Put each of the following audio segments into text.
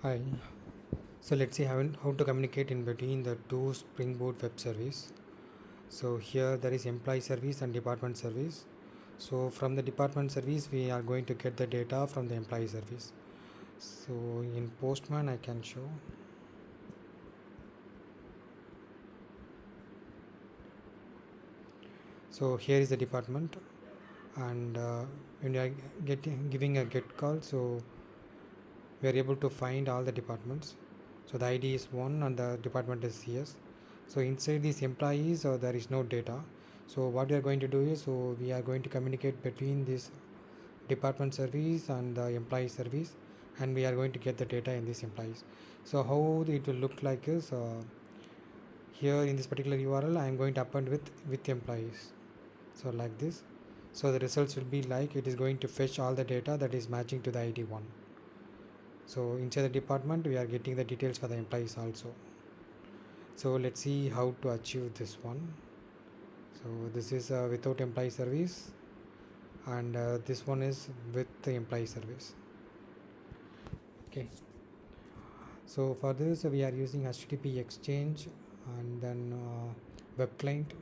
Hi. So let's see how to communicate in between the two Springboot web service. So here there is employee service and department service. So from the department service we are going to get the data from the employee service. So in Postman I can show. So here is the department, and when you are giving a get call, so we are able to find all the departments. So the ID is 1 and the department is CS. So inside these employees there is no data. So what we are going to do is, so we are going to communicate between this department service and the employee service, and we are going to get the data in these employees. So how it will look like is, here in this particular URL I am going to append with employees. So like this. So the results will be like, it is going to fetch all the data that is matching to the ID 1. So inside the department we are getting the details for the employees also. So let's see how to achieve this one. So this is without employee service, and this one is with the employee service. Okay, so for this we are using HTTP exchange, and then web client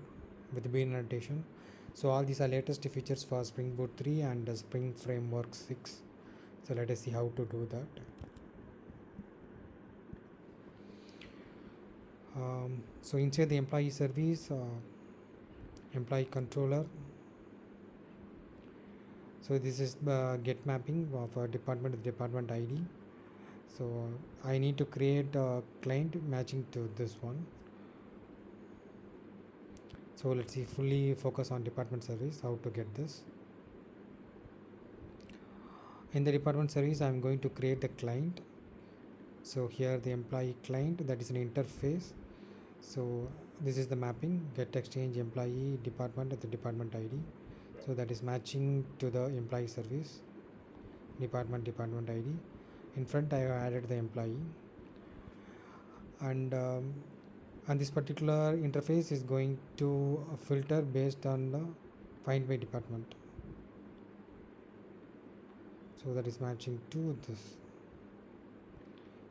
with bean annotation. So all these are latest features for Springboot 3 and Spring Framework 6. So let us see how to do that. So inside the employee service, employee controller. So this is get mapping of a department with department ID. So I need to create a client matching to this one. So let's see, fully focus on department service, how to get this. In the department service I'm going to create the client. So here the employee client, that is an interface. So this is the mapping, get exchange employee department at the department ID. So that is matching to the employee service department ID. In front I have added the employee, and this particular interface is going to filter based on the find by department. So that is matching to this.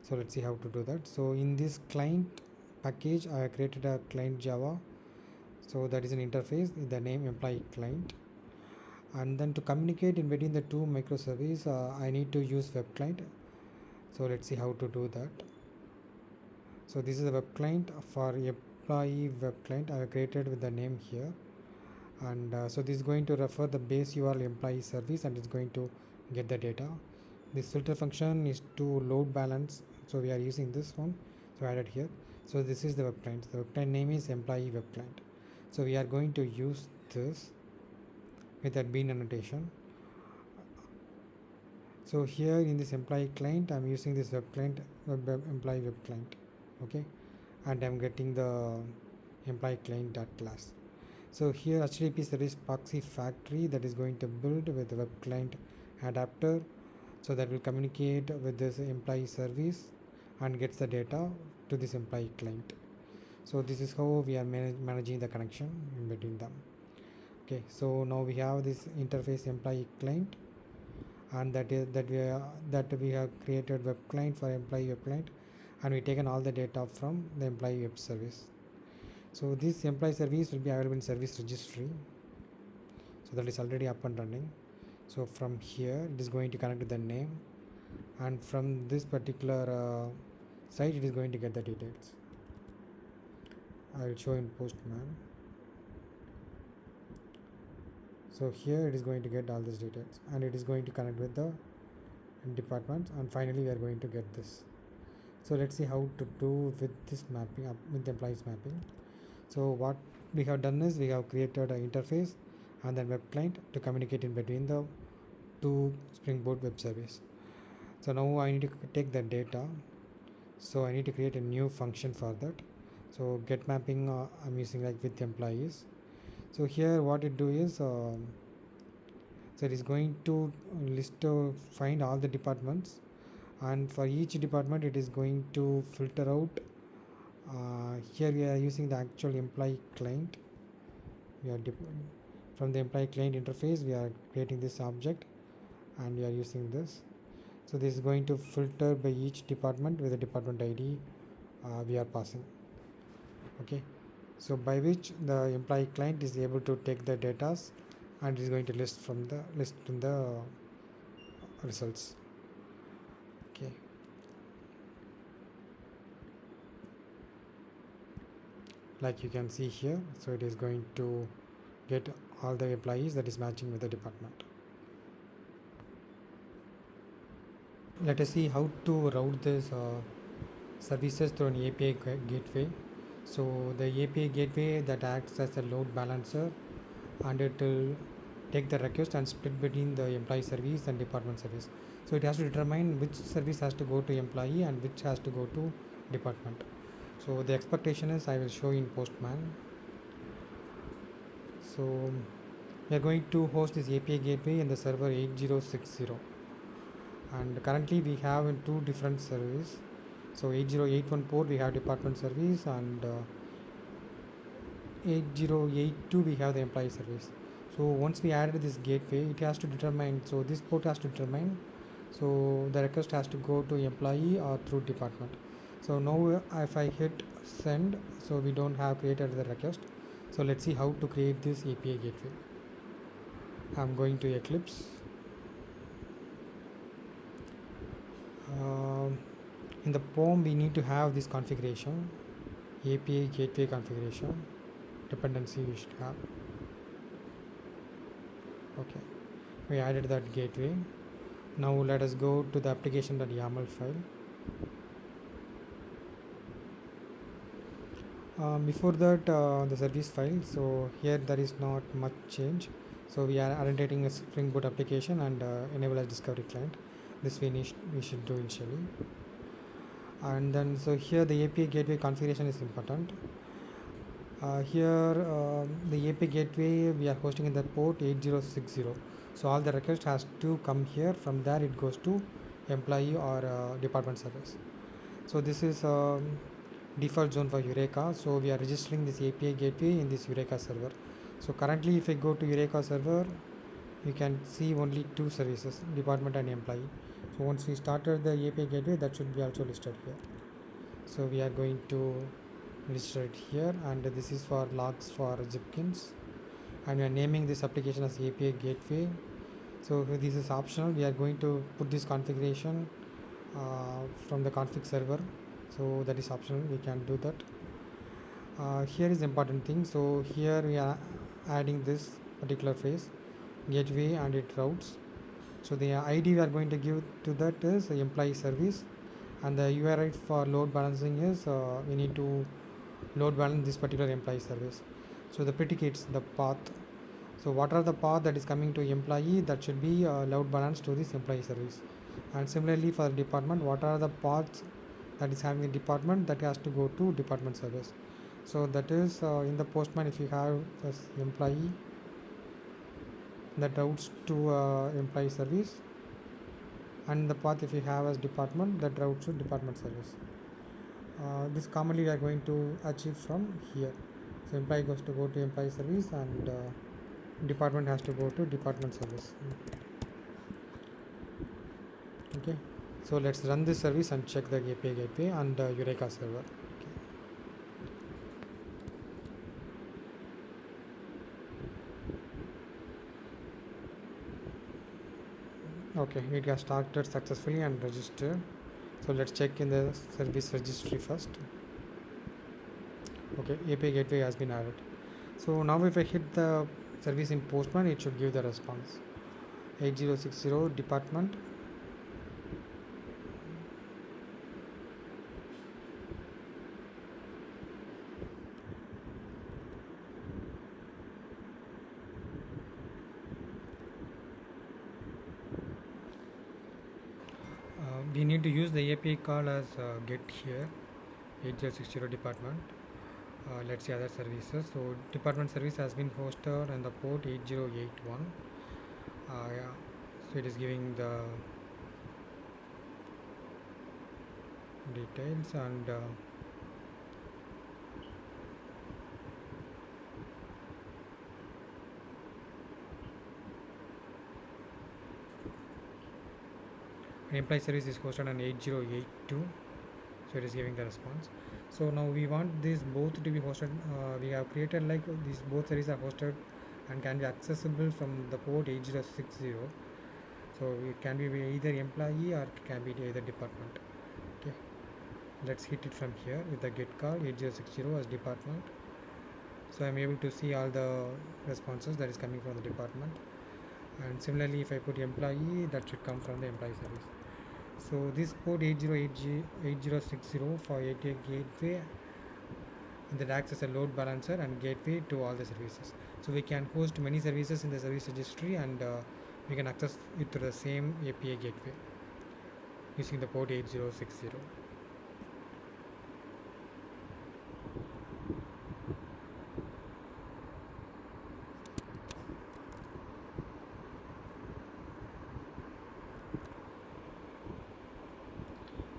So let's see how to do that. So in this client package I have created a client Java. So that is an interface with the name employee client, and then to communicate in between the two microservices I need to use Webclient. So let's see how to do that. So this is a web client for employee web client I have created with the name here, and so this is going to refer the base URL employee service, and it's going to get the data. This filter function is to load balance, so we are using this one, so added here. So this is the web client. The web client name is employee web client. So we are going to use this with that bean annotation. So here in this employee client I'm using this web client, employee web client. Okay, and I'm getting the employee client dot class. So here HTTP service proxy factory that is going to build with the web client adapter, so that will communicate with this employee service and gets the data to this employee client. So this is how we are managing the connection in between them. Okay, so now we have this interface employee client, and that we have created web client for employee web client, and we taken all the data from the employee web service. So this employee service will be available in service registry, so that is already up and running. So from here it is going to connect to the name, and from this particular site it is going to get the details. I will show in Postman. So here it is going to get all these details, and it is going to connect with the departments, and finally we are going to get this. So let's see how to do with this mapping with the employees mapping. So what we have done is, we have created an interface and then web client to communicate in between the two Springboot web service. So now I need to take the data, so I need to create a new function for that. So get mapping I'm using like with employees. So here what it do is, so it is going to find all the departments, and for each department it is going to filter out. Here we are using the actual employee client. We are from the employee client interface we are creating this object, and we are using this. So this is going to filter by each department with the department ID we are passing. Okay, so by which the employee client is able to take the data and is going to list from the list in the results. Okay, like you can see here, so it is going to get all the employees that is matching with the department. Let us see how to route this services through an API gateway. So the API gateway that acts as a load balancer, and it will take the request and split between the employee service and department service. So it has to determine which service has to go to employee and which has to go to department. So the expectation is I will show in Postman. So we are going to host this API gateway in the server 8060, and currently we have in two different services. So 8081 port we have department service, and 8082 we have the employee service. So once we added this gateway, it has to determine, so this port has to determine, so the request has to go to employee or through department. So now if I hit send, so we don't have created the request. So let's see how to create this API gateway. I'm going to Eclipse. In the POM we need to have this configuration, API gateway configuration dependency we should have. Okay, we added that gateway. Now let us go to the application.yaml file. Before that, the service file, so here there is not much change. So we are identifying a Spring Boot application and enable as discovery client. This we should do initially. And then so here the API gateway configuration is important. Here the API gateway we are hosting in the port 8060. So all the request has to come here. From there it goes to employee or department service. So this is default zone for Eureka. So we are registering this API gateway in this Eureka server. So currently if I go to Eureka server, you can see only two services, department and employee. So once we started the API gateway, that should be also listed here. So we are going to register it here, and this is for logs for Zipkins, and we are naming this application as API gateway. So this is optional. We are going to put this configuration from the config server, so that is optional, we can do that. Here is the important thing. So here we are adding this particular phrase gateway and it routes. So the ID we are going to give to that is employee service, and the URI for load balancing is we need to load balance this particular employee service. So the predicates, the path, so what are the path that is coming to employee, that should be load balance to this employee service. And similarly for the department, what are the paths that is having a department, that has to go to department service. So that is in the Postman, if you have this employee, that routes to employee service, and the path if you have as department, that routes to department service. This commonly we are going to achieve from here. So employee goes to go to employee service, and department has to go to department service. Okay, so let's run this service and check the API gateway and Eureka server. Okay, it has started successfully and registered. So let's check in the service registry first. Okay, API gateway has been added. So now if I hit the service in Postman, it should give the response 8060 department. We need to use the API call as get here 8060 department. Let's see other services. So department service has been hosted on the port 8081. Yeah. So it is giving the details, and employee service is hosted on 8082, so it is giving the response. So now we want these both to be hosted. We have created like these both services are hosted and can be accessible from the port 8060. So it can be either employee or it can be either department. Okay, let's hit it from here with the get call 8060 as department. So I'm able to see all the responses that is coming from the department, and similarly if I put employee, that should come from the employee service. So this port 8060 for ATA gateway, that acts as a load balancer and gateway to all the services. So we can host many services in the service registry, and we can access it through the same API gateway using the port 8060.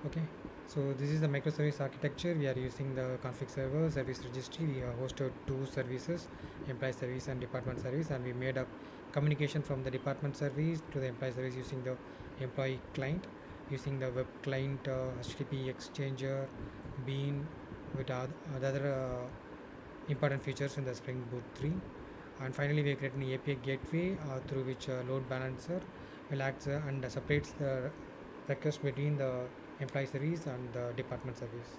Okay, so this is the microservice architecture. We are using the config server, service registry. We have hosted two services, employee service and department service, and we made a communication from the department service to the employee service using the employee client, using the web client, HTTP exchanger, bean, with other important features in the springboot3. And finally we create an API gateway through which load balancer will act and separates the request between the employee service and the department service.